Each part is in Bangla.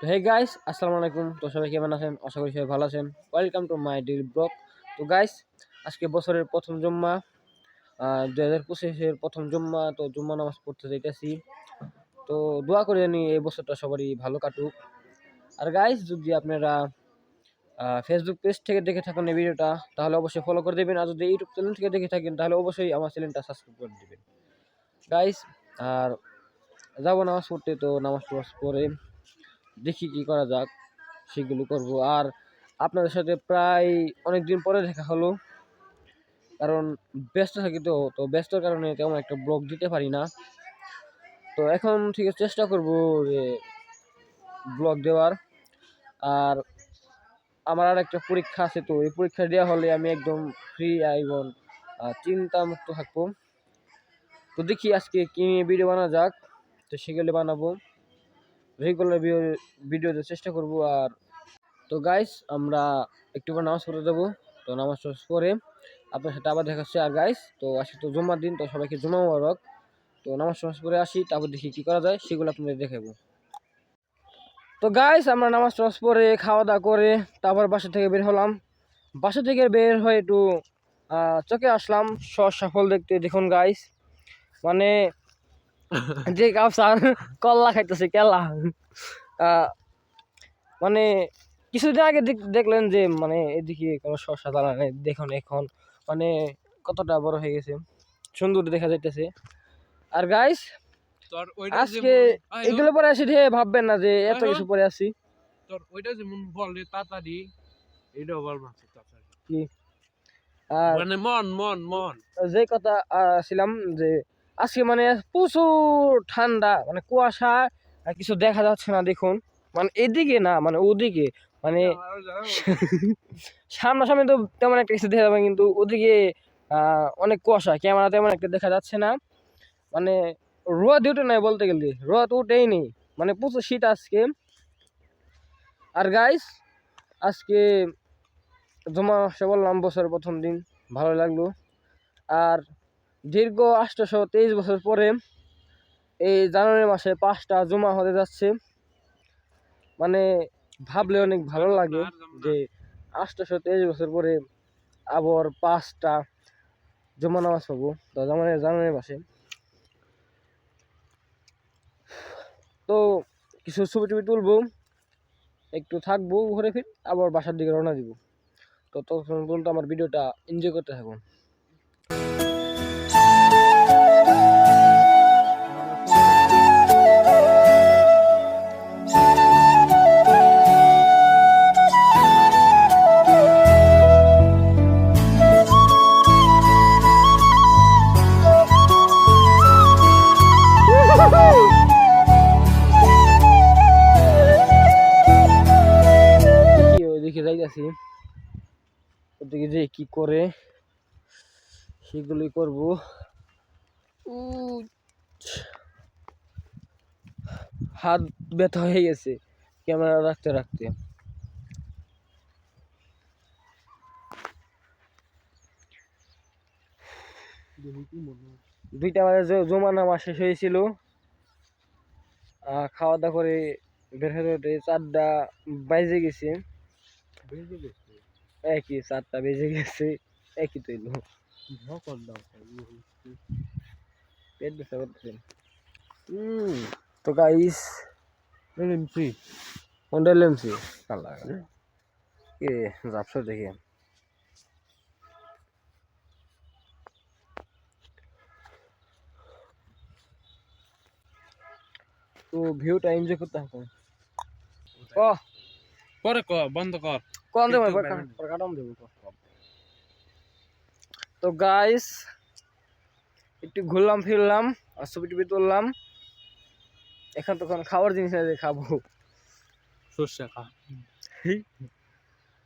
তো হে গাইস, আসসালামু আলাইকুম। তো সবাই কেমন আছেন? আশা করি সবাই ভালো আছেন। Welcome to my daily blog. তো গাইস, আজকে বছরের প্রথম জুম্মা, 2025-এর প্রথম জুম্মা। তো জুম্মা নামাজ পড়তে যাইতেছি। তো দোয়া করে নি এই বছরটা সবারই ভালো কাটুক। আর গাইস, যদি আপনারা ফেসবুক পেজ থেকে দেখে থাকেন এই ভিডিওটা, তাহলে অবশ্যই ফলো করে দেবেন। আর যদি ইউটিউব চ্যানেল থেকে দেখে থাকেন, তাহলে অবশ্যই আমার চ্যানেলটা সাবস্ক্রাইব করে দেবেন গাইস। আর যাবো নামাজ পড়তে, তো নামাজ পড়ে দেখি কি করা যাক, সেগুলো করব। আর আপনাদের সাথে প্রায় অনেক দিন পরে দেখা হলো, কারণ ব্যস্ত থাকি। তো ব্যস্তর কারণে তেমন একটা ব্লগ দিতে পারি না। তো এখন থেকে চেষ্টা করব যে ব্লগ দেওয়ার। আর আমার আর একটা পরীক্ষা আছে, তো এই পরীক্ষা দেওয়া হলে আমি একদম ফ্রি এবং চিন্তা মুক্ত থাকবো। তো দেখি আজকে কি নিয়ে ভিডিও বানানো যাক, তো সেগুলো বানাবো। রেগুলার ভিডিও দেওয়ার চেষ্টা করব। আর তো গাইস, আমরা একটু পর নামাজ পড়তে যাবো। তো নামাজ পড়ে আপনার সাথে আবার দেখা হচ্ছে। আর গাইস, তো আজকে তো জুম্মার দিন, তো সবাইকে জুম্মা মোবারক। তো নামাজ পড়ে আসি, তারপর দেখি কি করা যায়, সেগুলো আপনাদের দেখাবো। তো গাইস, আমরা নামাজ পড়ে খাওয়া দাওয়া করে তারপর বাসা থেকে বের হলাম। বাসা থেকে বের হয়ে একটু চোখে আসলাম সফল দেখতে। দেখুন গাইস, মানে যে কাউসার কল্লা খাইতেছে কেলা। মানে কিছুদিন আগে দেখলেন যে মানে এদিকে কোনো শসা দানা নেই। দেখুন এখন মানে কতটা বড় হয়ে গেছে, সুন্দর দেখা যাইতেছে। আর গাইস, আজকে এগুলো পরে আসি ঢে ভাববেন না যে এত কিছু পরে আসি। তোর ওইটা যেমন বল রে তাড়াতাড়ি, এইটাও বল মাছ তাড়াতাড়ি কি আর মানে মন যে কথা ছিলাম যে আজকে মানে প্রচুর ঠান্ডা, মানে কুয়াশা, আর কিছু দেখা যাচ্ছে না। দেখুন মানে এদিকে না, মানে ওদিকে, মানে সামনাসামনি তো তেমন একটা কিছু দেখা যাবে, কিন্তু ওদিকে অনেক কুয়াশা, ক্যামেরা তেমন একটা দেখা যাচ্ছে না। মানে রোদ উঠে নাই, বলতে গেলে রোদ উঠেই নেই, মানে প্রচুর শীত আজকে। আর গাইস, আজকে জমা আসে বললাম, বছরের প্রথম দিন, ভালো লাগলো। আর দীর্ঘ 823 বছর পরে এই জানুয়ারি মাসে 5টা জমা হতে যাচ্ছে। মানে ভাবলে অনেক ভালো লাগে যে 823 বছর পরে আবার 5টা জমা নামাজ পাবো, তো জানুয়ারি মাসে। তো কিছু ছবি টবি তুলবো, একটু থাকবো, ঘুরে ফির আবার বাসার দিকে রওনা দিব। তো তখন পর্যন্ত আমার ভিডিওটা এনজয় করতে থাকুন। ওইদিকে যাইতেছি, ওদিকে যে কি করে সেগুলোই করবো। হাত ব্যথা হয়ে গেছে ক্যামেরা রাখতে রাখতে। দুইটা বাজে জমা নামা শেষ হয়েছিল। খাওয়া দাওয়া করে বের হতে 4টা বেজে গেছে। একই 4টা বেজে গেছে, একই তো এলো। পেট ব্যথা করতেছে। তো গাইস, লেমসি কালা এ জাপসা দেখে। তো ভিউটা এনজয় করতে হবে। পরে ক বন্ধ কর কোন দেব কাটাম দেব। তো গাইস, একটু ঘুরলাম ফিরলাম আর ছবি টবি তুললাম। এখন তখন খাবার জিনিস আছে, খাবো সর্ষে খা।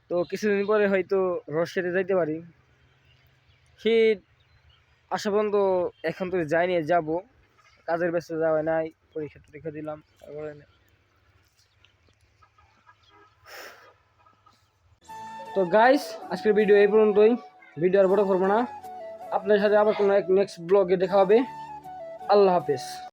তো কিছুদিন পরে হয়তো রসেতে যাইতে পারি। শীত আসা পর্যন্ত এখন তো যাইনি, যাব, কাজের ব্যস্ত যাওয়া নাই, পরীক্ষা দিলাম তারপরে। তো গাইস, আজকের ভিডিও এই পর্যন্তই। ভিডিও আর বড় করবো না, আপনাদের সাথে আবার কোনো এক নেক্সট ব্লগে দেখা হবে। আল্লাহ হাফেজ।